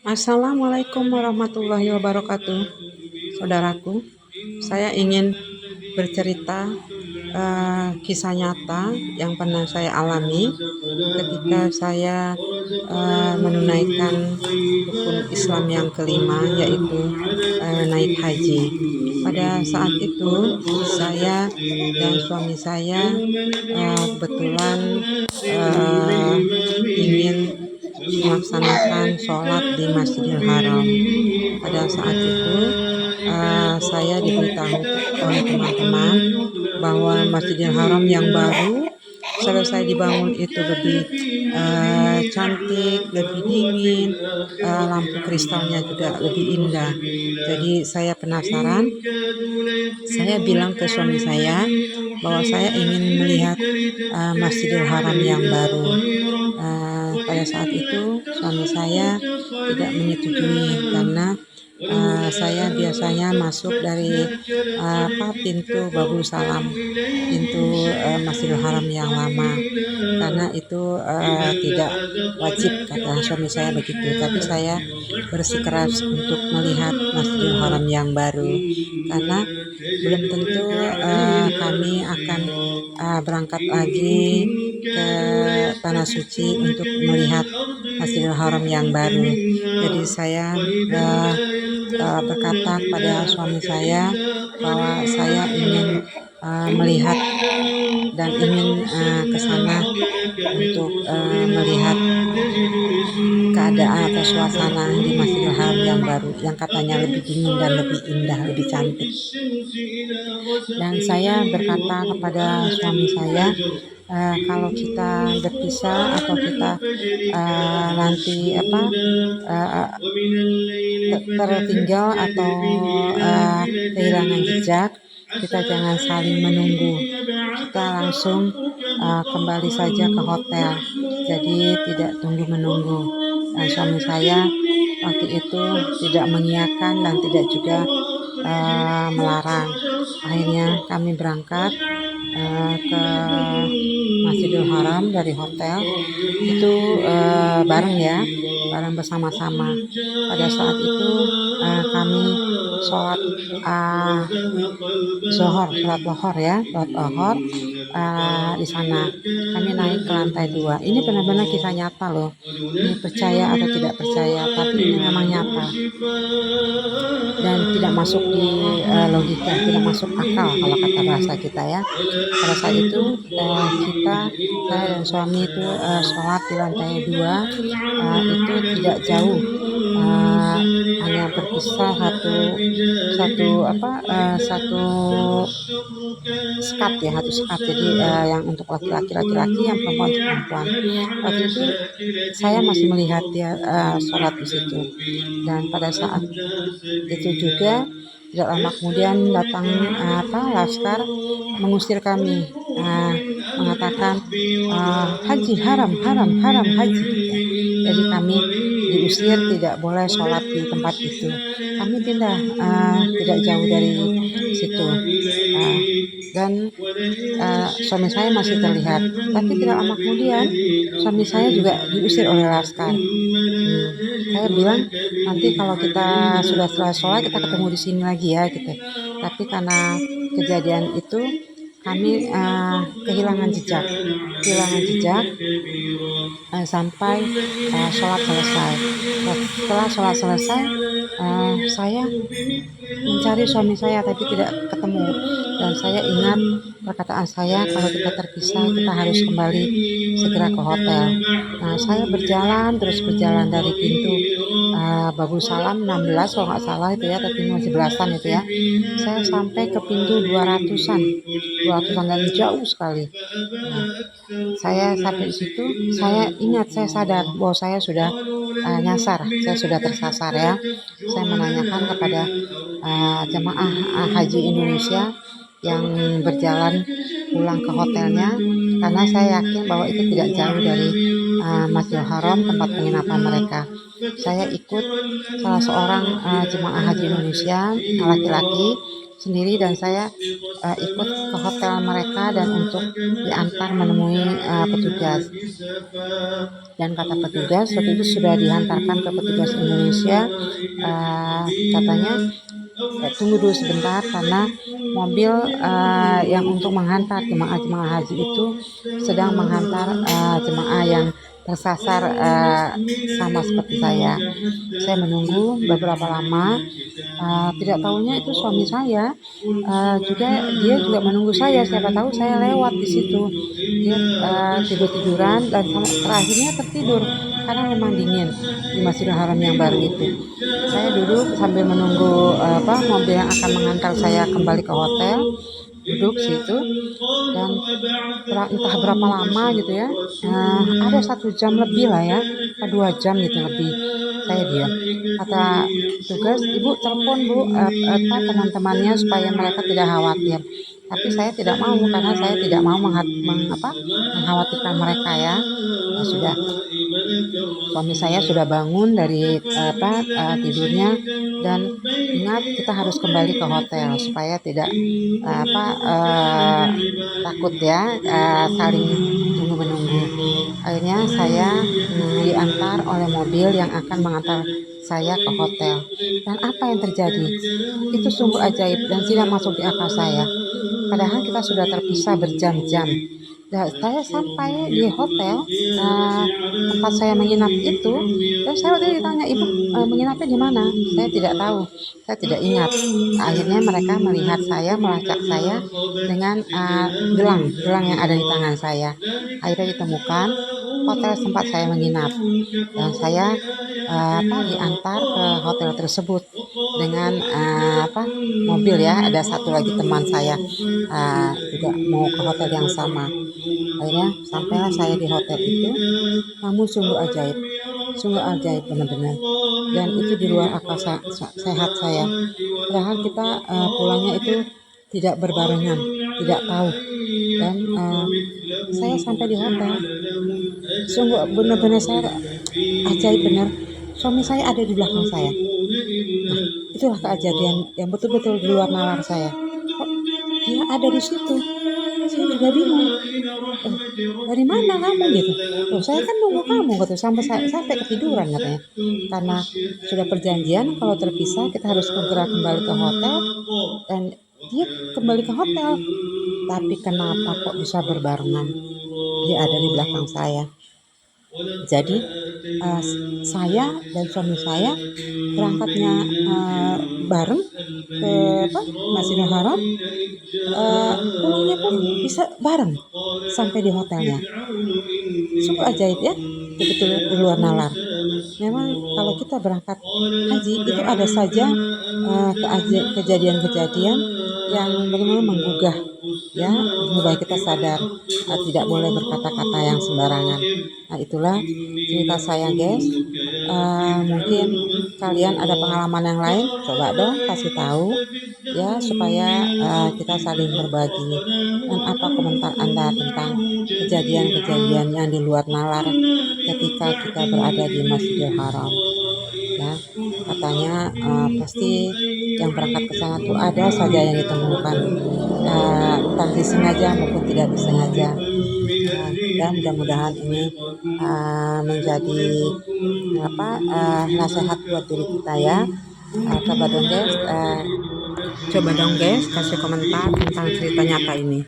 Assalamualaikum warahmatullahi wabarakatuh. Saudaraku, saya ingin bercerita kisah nyata yang pernah saya alami ketika saya menunaikan rukun Islam yang kelima, yaitu naik haji. Pada saat itu saya dan suami saya kebetulan ingin melaksanakan sholat di Masjidil Haram. Pada saat itu saya diberitahu oleh teman-teman bahwa Masjidil Haram yang baru selesai dibangun itu lebih cantik, lebih dingin, lampu kristalnya juga lebih indah. Jadi saya penasaran. Saya bilang ke suami saya bahwa saya ingin melihat Masjidil Haram yang baru. Pada saat itu suami saya tidak menyetujui karena saya biasanya masuk dari pintu Babul Salam, pintu Masjidil Haram yang lama, karena itu tidak wajib, kata suami saya begitu. Tapi saya bersikeras untuk melihat Masjidil Haram yang baru karena belum tentu kami akan berangkat lagi ke Tanah Suci untuk melihat Masjidil Haram yang baru. Jadi saya berkata kepada suami saya bahwa saya ingin melihat dan ingin ke sana untuk melihat keadaan atau suasana di Masjidil Haram yang baru, yang katanya lebih dingin dan lebih indah, lebih cantik. Dan saya berkata kepada suami saya, kalau kita berpisah atau kita nanti tertinggal atau kehilangan jejak, kita jangan saling menunggu, kita langsung kembali saja ke hotel, jadi tidak tunggu menunggu. Dan suami saya waktu itu tidak mengiyakan dan tidak juga melarang. Akhirnya kami berangkat ke Masjidil Haram dari hotel itu bareng bersama-sama. Pada saat itu kami sholat sholat lohor di sana. Kami naik ke lantai 2. Ini benar-benar kisah nyata loh. Ini percaya atau tidak percaya, tapi ini memang nyata dan tidak masuk di logika, tidak masuk akal kalau kata bahasa kita ya. Pada saat itu saya dan suami itu sholat di lantai 2, itu tidak jauh, hanya berpisah satu skat ya, satu skat. Jadi yang untuk laki-laki, yang perempuan untuk perempuan. Waktu itu saya masih melihat dia sholat di situ, dan pada saat itu juga tidak lama kemudian datang laskar mengusir kami, mengatakan haji haram haji. Jadi kami diusir, tidak boleh sholat di tempat itu. Kami tidak jauh dari situ, dan suami saya masih terlihat. Tapi tidak lama kemudian suami saya juga diusir oleh laskar. Saya bilang, nanti kalau kita sudah selesai sholat kita ketemu di sini lagi ya gitu. Tapi karena kejadian itu kami kehilangan jejak sampai sholat selesai. Setelah sholat selesai, saya mencari suami saya tapi tidak ketemu, dan saya ingat perkataan saya, kalau kita terpisah kita harus kembali segera ke hotel. Nah, saya berjalan dari pintu Babul Salam 16 kalau nggak salah itu ya, tapi masih belasan itu ya. Saya sampai ke pintu 200-an dan jauh sekali. Nah, saya sampai di situ, saya sadar bahwa saya sudah nyasar, saya sudah tersasar ya. Saya menanyakan kepada jemaah haji Indonesia yang berjalan pulang ke hotelnya, karena saya yakin bahwa itu tidak jauh dari Masjidil Haram, tempat penginapan mereka. Saya ikut salah seorang jemaah haji Indonesia laki-laki sendiri, dan saya ikut ke hotel mereka dan untuk diantar menemui petugas. Dan kata petugas waktu itu sudah dihantarkan ke petugas Indonesia, katanya tunggu dulu sebentar karena mobil yang untuk menghantar jemaah-jemaah haji itu sedang menghantar jemaah yang tersasar sama seperti saya. Saya menunggu beberapa lama, tidak tahunya itu suami saya dia juga menunggu saya. Siapa tahu saya lewat di situ, dia tidur-tiduran dan terakhirnya tertidur karena memang dingin di Masjidil Haram yang baru itu. Saya duduk sambil menunggu mobil yang akan mengantar saya kembali ke hotel, duduk situ, dan entah berapa lama gitu ya, ada 1 jam lebih lah ya, 2 jam gitu lebih, saya diam. Kata tugas, ibu telepon bu teman-temannya supaya mereka tidak khawatir. Tapi saya tidak mau karena saya tidak mau mengkhawatirkan mereka ya. Sudah, suami saya sudah bangun dari tidurnya, dan ingat kita harus kembali ke hotel supaya tidak takut ya, saling tunggu-menunggu. Akhirnya saya diantar oleh mobil yang akan mengantar saya ke hotel. Dan apa yang terjadi? Itu sungguh ajaib dan tidak masuk di akal saya. Padahal kita sudah terpisah berjam-jam. Dan saya sampai di hotel tempat saya menginap itu, dan saya waktu itu ditanya, ibu menginapnya di mana? Saya tidak tahu, saya tidak ingat. Akhirnya mereka melihat saya, melacak saya dengan gelang yang ada di tangan saya. Akhirnya ditemukan hotel tempat saya menginap, dan saya diantar ke hotel tersebut dengan mobil ya. Ada satu lagi teman saya juga mau ke hotel yang sama. Akhirnya sampailah saya di hotel itu. Namun sungguh ajaib benar-benar, dan itu di luar akal sehat saya. Padahal kita pulangnya itu tidak berbarengan, tidak tahu. Dan saya sampai di hotel, sungguh benar-benar saya ajaib benar. Suami saya ada di belakang saya. Nah, itulah keajaiban yang betul-betul di luar nalar saya. Kok dia ada di situ? Saya juga bingung. Dari mana kamu gitu? Saya kan nunggu kamu gitu, sampai ketiduran katanya. Karena sudah perjanjian kalau terpisah kita harus segera kembali ke hotel, dan dia kembali ke hotel. Tapi kenapa kok bisa berbarengan? Dia ada di belakang saya. Jadi saya dan suami saya berangkatnya bareng ke Masjidil Haram, pulangnya pun bisa bareng sampai di hotelnya. Sungguh ajaib ya, betul di luar nalar. Memang kalau kita berangkat haji itu ada saja kejadian-kejadian yang benar-benar menggugah ya, supaya kita sadar tidak boleh berkata-kata yang sembarangan. Nah, itulah cerita saya guys. Mungkin kalian ada pengalaman yang lain, coba dong kasih tahu ya, supaya kita saling berbagi. Dan apa komentar Anda tentang kejadian-kejadian yang di luar nalar ketika kita berada di Masjidil Haram ya. Katanya pasti yang berangkat ke sana tuh ada saja yang ditemukan, entah disengaja maupun tidak disengaja. Dan mudah-mudahan ini menjadi nasihat buat diri kita ya. Coba dong guys kasih komentar tentang cerita nyata ini.